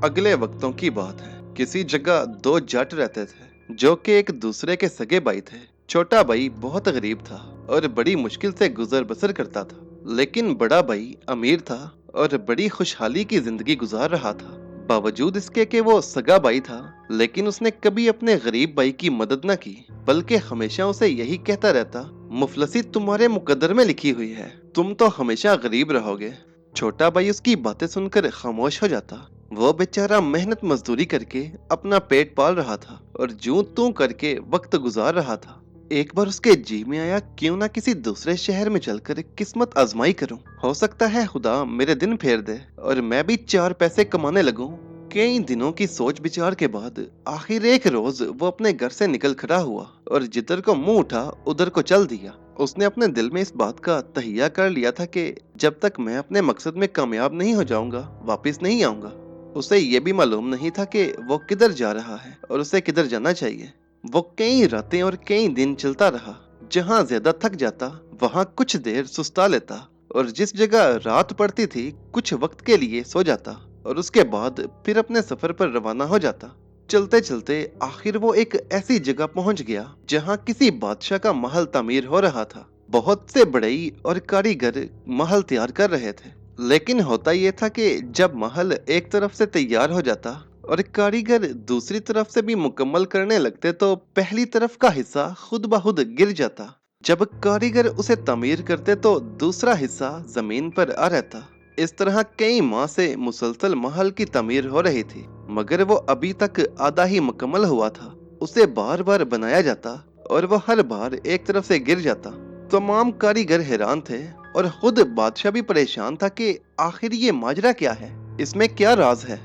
अगले वक्तों की बात है। किसी जगह दो जट रहते थे जो कि एक दूसरे के सगे भाई थे। छोटा भाई बहुत गरीब था और बड़ी मुश्किल से गुजर बसर करता था, लेकिन बड़ा भाई अमीर था और बड़ी खुशहाली की जिंदगी गुजार रहा था। बावजूद इसके कि वो सगा भाई था, लेकिन उसने कभी अपने गरीब भाई की मदद न की, बल्कि हमेशा उसे यही कहता रहता, मुफलसी तुम्हारे मुकद्दर में लिखी हुई है, तुम तो हमेशा गरीब रहोगे। छोटा भाई उसकी बातें सुनकर खामोश हो जाता। वो बेचारा मेहनत मजदूरी करके अपना पेट पाल रहा था और जूं तू करके वक्त गुजार रहा था। एक बार उसके जी में आया, क्यों ना किसी दूसरे शहर में चलकर किस्मत आजमाई करूं। हो सकता है खुदा मेरे दिन फेर दे और मैं भी चार पैसे कमाने लगूं। कई दिनों की सोच विचार के बाद आखिर एक रोज वो अपने घर से निकल खड़ा हुआ और जिधर को मुंह उठा उधर को चल दिया। उसने अपने दिल में इस बात का तहिया कर लिया था कि जब तक मैं अपने मकसद में कामयाब नहीं हो जाऊंगा, वापस नहीं आऊंगा। उसे ये भी मालूम नहीं था कि वो किधर जा रहा है और उसे किधर जाना चाहिए। वो कई रातें और कई दिन चलता रहा। जहां ज्यादा थक जाता वहां कुछ देर सुस्ता लेता और जिस जगह रात पड़ती थी कुछ वक्त के लिए सो जाता और उसके बाद फिर अपने सफर पर रवाना हो जाता। चलते चलते आखिर वो एक ऐसी जगह पहुंच गया जहां किसी बादशाह का महल तामीर हो रहा था। बहुत से बढ़ई और कारीगर महल तैयार कर रहे थे, लेकिन होता यह था कि जब महल एक तरफ से तैयार हो जाता और कारीगर दूसरी तरफ से भी मुकम्मल करने लगते तो पहली तरफ का हिस्सा खुद ब खुद गिर जाता। जब कारीगर उसे तामीर करते तो दूसरा हिस्सा जमीन पर आ रहता। इस तरह कई माह से मुसलसल महल की तामीर हो रही थी, मगर वो अभी तक आधा ही मुकम्मल हुआ था। उसे बार बार बनाया जाता और वो हर बार एक तरफ से गिर जाता। तमाम कारीगर हैरान थे और खुद बादशाह भी परेशान था कि आखिर ये माजरा क्या है, इसमें क्या राज है।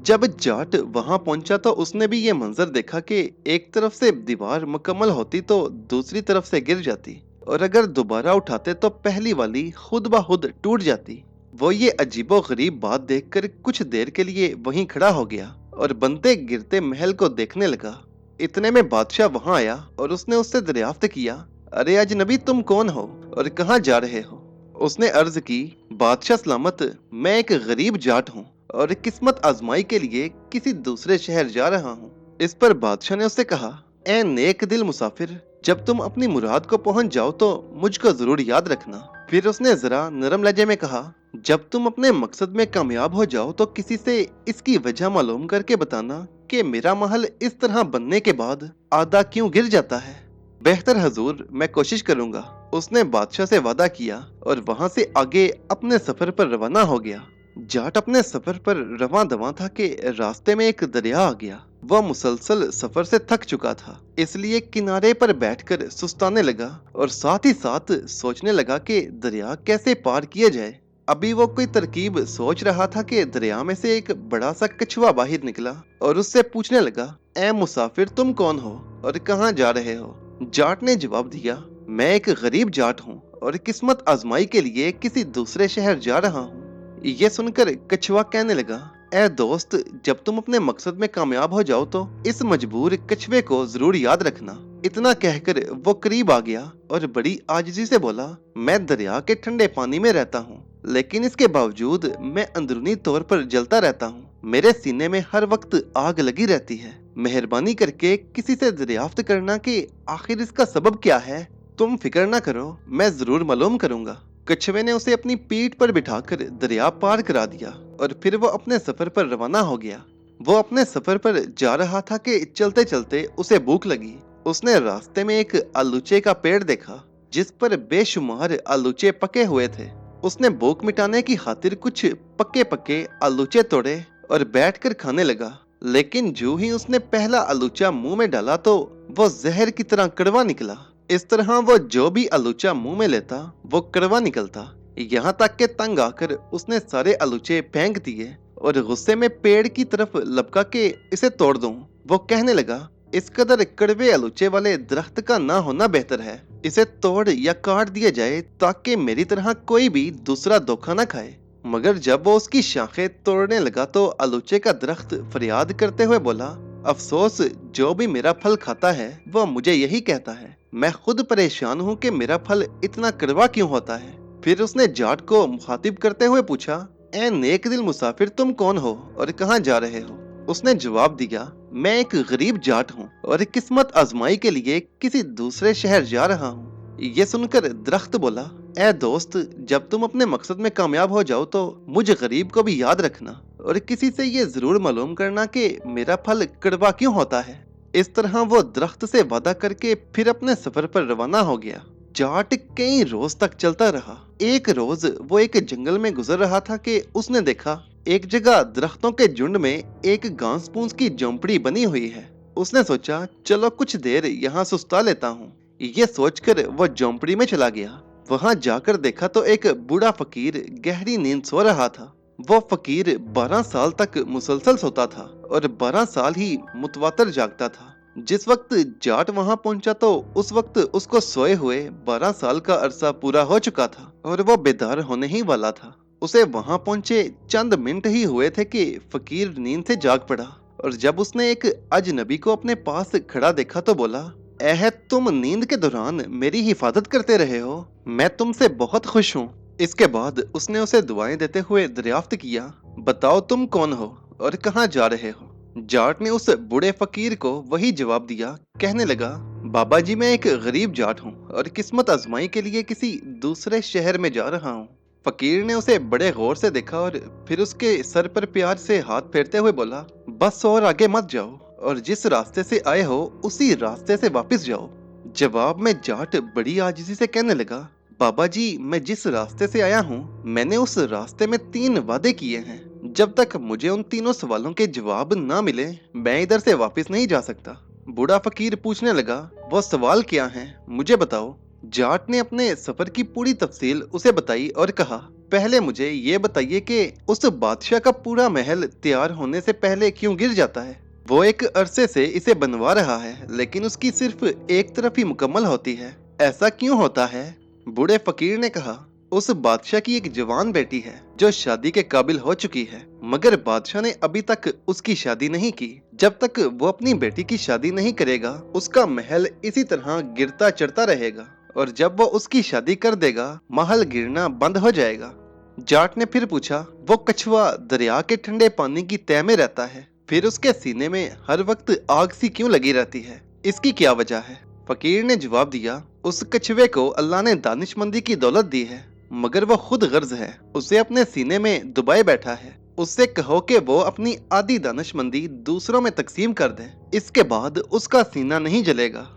जब जाट वहां पहुंचा तो उसने भी ये मंजर देखा कि एक तरफ से दीवार मुकम्मल होती तो दूसरी तरफ से गिर जाती और अगर दोबारा उठाते तो पहली वाली खुद ब खुद टूट जाती। वो ये अजीबो गरीब बात देखकर कुछ देर के लिए वहीं खड़ा हो गया और बनते गिरते महल को देखने लगा। इतने में बादशाह वहां आया और उसने उससे दरियाफ्त किया, अरे अजनबी तुम कौन हो और कहाँ जा रहे हो। उसने अर्ज की, बादशाह सलामत, मैं एक गरीब जाट हूँ और किस्मत आजमाई के लिए किसी दूसरे शहर जा रहा हूँ। इस पर बादशाह ने उससे कहा, ए नेक दिल मुसाफिर, जब तुम अपनी मुराद को पहुंच जाओ तो मुझको जरूर याद रखना। फिर उसने जरा नरम लहजे में कहा, जब तुम अपने मकसद में कामयाब हो जाओ तो किसी से इसकी वजह मालूम करके बताना कि मेरा महल इस तरह बनने के बाद आधा क्यों गिर जाता है। बेहतर हजूर, मैं कोशिश करूंगा। उसने बादशाह से वादा किया और वहां से आगे अपने सफर पर रवाना हो गया। जाट अपने सफर पर रवां दवां था कि रास्ते में एक दरिया आ गया। वह मुसलसल सफर से थक चुका था, इसलिए किनारे पर बैठकर सुस्ताने लगा और साथ ही साथ सोचने लगा कि दरिया कैसे पार किया जाए। अभी वो कोई तरकीब सोच रहा था कि दरिया में से एक बड़ा सा कछुआ बाहर निकला और उससे पूछने लगा, ए मुसाफिर, तुम कौन हो और कहाँ जा रहे हो। जाट ने जवाब दिया, मैं एक गरीब जाट हूँ और किस्मत आजमाई के लिए किसी दूसरे शहर जा रहा हूँ। ये सुनकर कछुआ कहने लगा, ए दोस्त, जब तुम अपने मकसद में कामयाब हो जाओ तो इस मजबूर कछुए को जरूर याद रखना। इतना कहकर वो करीब आ गया और बड़ी आजिजी से बोला, मैं दरिया के ठंडे पानी में रहता हूँ, लेकिन इसके बावजूद मैं अंदरूनी तौर पर जलता रहता हूँ। मेरे सीने में हर वक्त आग लगी रहती है। मेहरबानी करके किसी से दरियाफ्त करना कि आखिर इसका सबब क्या है। तुम फिक्र ना करो, मैं जरूर मालूम करूंगा। कछुए ने उसे अपनी पीठ पर बिठाकर दरिया पार करा दिया और फिर वो अपने सफर पर रवाना हो गया। वो अपने सफर पर जा रहा था कि चलते चलते उसे भूख लगी। उसने रास्ते में एक आलूचे का पेड़ देखा जिस पर बेशुमार आलूचे पके हुए थे। उसने भूख मिटाने की खातिर कुछ पक्के पक्के आलूचे तोड़े और बैठकर खाने लगा। लेकिन जो ही उसने पहला आलूचा मुंह में डाला तो वो जहर की तरह कड़वा निकला। इस तरह वो जो भी आलूचा मुंह में लेता वो कड़वा निकलता। यहाँ तक के तंग आकर उसने सारे आलूचे फेंक दिए और गुस्से में पेड़ की तरफ लपका के इसे तोड़ दूं। वो कहने लगा, इस कदर कड़वे आलूचे वाले दरख्त का ना होना बेहतर है। इसे तोड़ या काट दिया जाए ताकि मेरी तरह कोई भी दूसरा धोखा न खाए। मगर जब वो उसकी शाखें तोड़ने लगा तो आलूचे का दरख्त फरियाद करते हुए बोला, अफसोस, जो भी मेरा फल खाता है वो मुझे यही कहता है। मैं खुद परेशान हूँ कि मेरा फल इतना कड़वा क्यों होता है। फिर उसने जाट को मुखातिब करते हुए पूछा, ए नेक दिल मुसाफिर, तुम कौन हो और कहाँ जा रहे हो? उसने जवाब दिया, मैं एक गरीब जाट हूँ और किस्मत आजमाई के लिए किसी दूसरे शहर जा रहा हूँ। ये सुनकर दरख्त बोला, ए दोस्त, जब तुम अपने मकसद में कामयाब हो जाओ तो मुझ गरीब को भी याद रखना और किसी से ये जरूर मालूम करना कि मेरा फल कड़वा क्यों होता है। इस तरह वो दरख्त से वादा करके फिर अपने सफर पर रवाना हो गया। जाट कई रोज तक चलता रहा। एक रोज वो एक जंगल में गुजर रहा था कि उसने देखा एक जगह दरख्तों के झुंड में एक घास फूस की झोंपड़ी बनी हुई है। उसने सोचा, चलो कुछ देर यहाँ सुस्ता लेता हूँ। ये सोचकर वो झोंपड़ी में चला गया। वहां जाकर देखा तो एक बूढ़ा फकीर गहरी नींद सो रहा था। वो फकीर 12 साल तक मुसलसल सोता था और 12 साल ही मुतवातर जागता था। जिस वक्त जाट वहां पहुंचा तो उस वक्त उसको सोए हुए 12 साल का अरसा पूरा हो चुका था और वो बेदार होने ही वाला था। उसे वहां पहुंचे चंद मिनट ही हुए थे कि फकीर नींद से जाग पड़ा और जब उसने एक अजनबी को अपने पास खड़ा देखा तो बोला, ऐ तुम नींद के दौरान मेरी हिफाजत करते रहे हो, मैं तुमसे बहुत खुश हूँ। इसके बाद उसने उसे दुआएं देते हुए दरियाफ्त किया, बताओ तुम कौन हो और कहाँ जा रहे हो? जाट ने उस बूढ़े फकीर को वही जवाब दिया। कहने लगा, बाबा जी, मैं एक गरीब जाट हूँ और किस्मत आजमाई के लिए किसी दूसरे शहर में जा रहा हूँ। फकीर ने उसे बड़े गौर से देखा और फिर उसके सर पर प्यार से हाथ फेरते हुए बोला, बस और आगे मत जाओ और जिस रास्ते से आए हो उसी रास्ते से वापस जाओ। जवाब में जाट बड़ी आजिज़ी से कहने लगा, बाबा जी, मैं जिस रास्ते से आया हूँ मैंने उस रास्ते में 3 वादे किए हैं। जब तक मुझे उन तीनों सवालों के जवाब ना मिले मैं इधर से वापस नहीं जा सकता। बूढ़ा फकीर पूछने लगा, वो सवाल क्या हैं, मुझे बताओ। जाट ने अपने सफर की पूरी तफसील उसे बताई और कहा, पहले मुझे ये बताइए कि उस बादशाह का पूरा महल तैयार होने से पहले क्यों गिर जाता है? वो एक अरसे से इसे बनवा रहा है लेकिन उसकी सिर्फ एक तरफ ही मुकम्मल होती है, ऐसा क्यों होता है? बूढ़े फकीर ने कहा, उस बादशाह की एक जवान बेटी है जो शादी के काबिल हो चुकी है, मगर बादशाह ने अभी तक उसकी शादी नहीं की। जब तक वो अपनी बेटी की शादी नहीं करेगा उसका महल इसी तरह गिरता चढ़ता रहेगा और जब वो उसकी शादी कर देगा महल गिरना बंद हो जाएगा। जाट ने फिर पूछा, वो कछुआ दरिया के ठंडे पानी की तह में रहता है, फिर उसके सीने में हर वक्त आग सी क्यों लगी रहती है, इसकी क्या वजह है? फकीर ने जवाब दिया, उस कछुए को अल्लाह ने दानिशमंदी की दौलत दी है, मगर वो खुद गर्ज है, उसे अपने सीने में दबाए बैठा है। उससे कहो कि वो अपनी आधी दानिशमंदी दूसरों में तकसीम कर दे, इसके बाद उसका सीना नहीं जलेगा।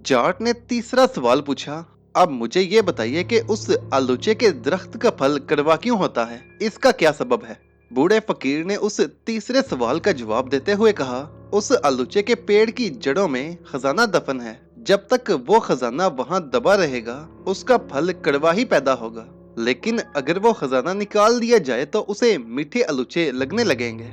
जाट ने तीसरा सवाल पूछा, अब मुझे ये बताइए कि उस आलूचे के दरख्त का फल कड़वा क्यों होता है, इसका क्या सबब है? बूढ़े फकीर ने उस तीसरे सवाल का जवाब देते हुए कहा, उस आलूचे के पेड़ की जड़ों में खजाना दफन है, जब तक वो खजाना वहां दबा रहेगा उसका फल कड़वा ही पैदा होगा, लेकिन अगर वो खजाना निकाल दिया जाए तो उसे मीठे आलूचे लगने लगेंगे।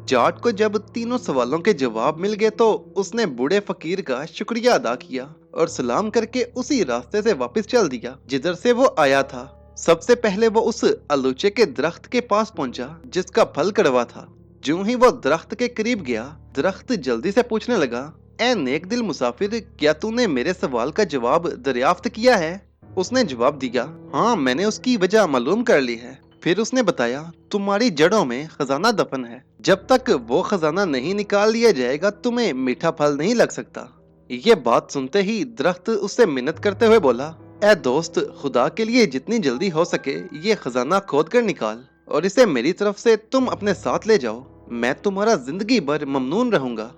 जाट को जब तीनों सवालों के जवाब मिल गए तो उसने बूढ़े फकीर का शुक्रिया अदा किया और सलाम करके उसी रास्ते से वापस चल दिया जिधर से वो आया था। सबसे पहले वो उस आलूचे के दरख्त के पास पहुंचा जिसका फल कड़वा था। ज्यों ही वो दरख्त के करीब गया, दरख्त जल्दी से पूछने लगा, ए नेक दिल मुसाफिर, क्या तूने मेरे सवाल का जवाब दरियाफ्त किया है? उसने जवाब दिया, हाँ, मैंने उसकी वजह मालूम कर ली है। फिर उसने बताया, तुम्हारी जड़ों में खजाना दफन है, जब तक वो खजाना नहीं निकाल लिया जाएगा तुम्हें मीठा फल नहीं लग सकता। ये बात सुनते ही दरख्त उससे मिन्नत करते हुए बोला, ए दोस्त, खुदा के लिए जितनी जल्दी हो सके ये खजाना खोद कर निकाल और इसे मेरी तरफ से तुम अपने साथ ले जाओ, मैं तुम्हारा जिंदगी भर ममनून रहूंगा।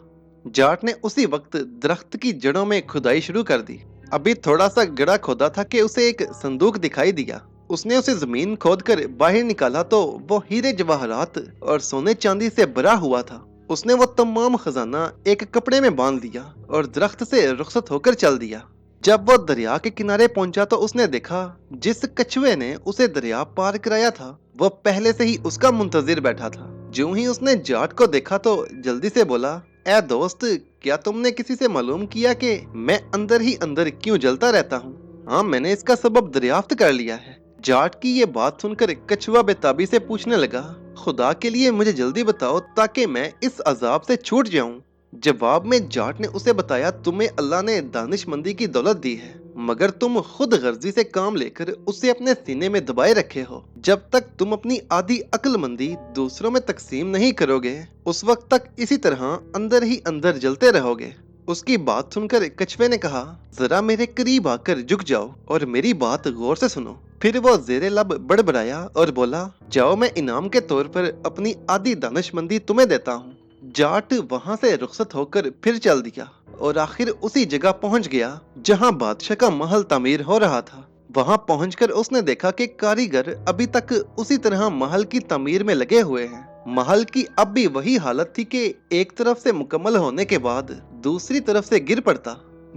जाट ने उसी वक्त दरख्त की जड़ों में खुदाई शुरू कर दी। अभी थोड़ा सा गड्ढा खोदा था कि उसे एक संदूक दिखाई दिया। उसने उसे जमीन खोदकर बाहर निकाला तो वो हीरे जवाहरात और सोने चांदी से भरा हुआ था। उसने वो तमाम खजाना एक कपड़े में बांध दिया और दरख्त से रुखसत होकर चल दिया। जब वो दरिया के किनारे पहुंचा तो उसने देखा जिस कछुए ने उसे दरिया पार कराया था वो पहले से ही उसका मुंतजिर बैठा था। ज्यों ही उसने जाट को देखा तो जल्दी से बोला, ए दोस्त, क्या तुमने किसी से मालूम किया कि मैं अंदर ही अंदर क्यों जलता रहता हूँ? हाँ, मैंने इसका सबब दरियाफ्त कर लिया है। जाट की ये बात सुनकर कछुआ बेताबी से पूछने लगा, खुदा के लिए मुझे जल्दी बताओ ताकि मैं इस अजाब से छूट जाऊं। जवाब में जाट ने उसे बताया, तुम्हें अल्लाह ने दानिशमंदी की दौलत दी है, मगर तुम खुद गर्जी से काम लेकर उसे अपने सीने में दबाए रखे हो। जब तक तुम अपनी आधी अक्लमंदी दूसरों में तकसीम नहीं करोगे, उस वक्त तक इसी तरह अंदर ही अंदर जलते रहोगे। उसकी बात सुनकर कछुए ने कहा, जरा मेरे करीब आकर झुक जाओ और मेरी बात गौर से सुनो। फिर वो जेरे लब बड़बड़ाया और बोला, जाओ, मैं इनाम के तौर पर अपनी आधी दानिशमंदी तुम्हें देता हूँ। जाट वहां से रुखसत होकर फिर चल दिया और आखिर उसी जगह पहुंच गया जहां बादशाह का महल तामीर हो रहा था। वहां पहुंचकर उसने देखा कि कारीगर अभी तक उसी तरह महल की तामीर में लगे हुए हैं। महल की अब भी वही हालत थी कि एक तरफ से मुकम्मल होने के बाद दूसरी तरफ से गिर पड़ता।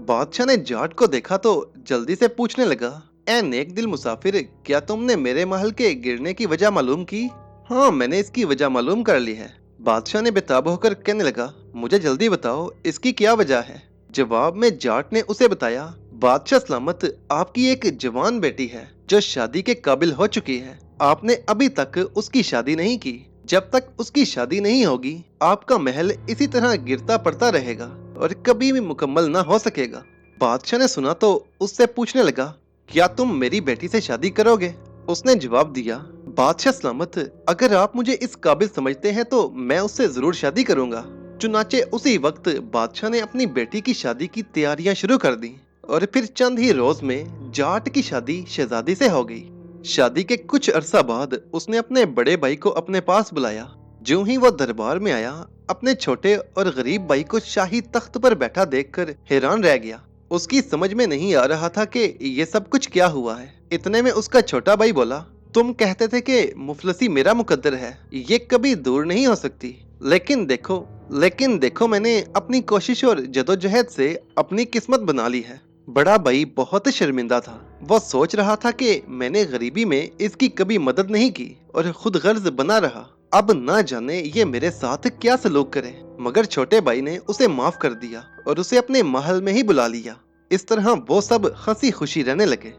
बादशाह ने जाट को देखा तो जल्दी से पूछने लगा, ए नेक दिल मुसाफिर, क्या तुमने मेरे महल के गिरने की वजह मालूम की? हाँ, मैंने इसकी वजह मालूम कर ली है। बादशाह ने बेताब होकर कहने लगा, मुझे जल्दी बताओ, इसकी क्या वजह है? जवाब में जाट ने उसे बताया, बादशाह सलामत, आपकी एक जवान बेटी है जो शादी के काबिल हो चुकी है। आपने अभी तक उसकी शादी नहीं की। जब तक उसकी शादी नहीं होगी, आपका महल इसी तरह गिरता पड़ता रहेगा और कभी भी मुकम्मल ना हो सकेगा। बादशाह ने सुना तो उससे पूछने लगा, क्या तुम मेरी बेटी से शादी करोगे? उसने जवाब दिया, बादशाह सलामत, अगर आप मुझे इस काबिल समझते हैं तो मैं उससे जरूर शादी करूंगा। चुनाचे उसी वक्त बादशाह ने अपनी बेटी की शादी की तैयारियां शुरू कर दी और फिर चंद ही रोज में जाट की शादी शहजादी से हो गई। शादी के कुछ अरसा बाद उसने अपने बड़े भाई को अपने पास बुलाया। ज्यों ही वो दरबार में आया, अपने छोटे और गरीब भाई को शाही तख्त पर बैठा देखकर हैरान रह गया। उसकी समझ में नहीं आ रहा था कि ये सब कुछ क्या हुआ है। इतने में उसका छोटा भाई बोला, तुम कहते थे कि मुफलसी मेरा मुकद्दर है, ये कभी दूर नहीं हो सकती। लेकिन देखो मैंने अपनी कोशिश और जदोजहद से अपनी किस्मत बना ली है। बड़ा भाई बहुत शर्मिंदा था। वो सोच रहा था कि मैंने गरीबी में इसकी कभी मदद नहीं की और खुद गर्ज बना रहा। अब ना जाने ये मेरे साथ क्या सलूक करे। मगर छोटे भाई ने उसे माफ कर दिया और उसे अपने महल में ही बुला लिया। इस तरह वो सब हंसी खुशी रहने लगे।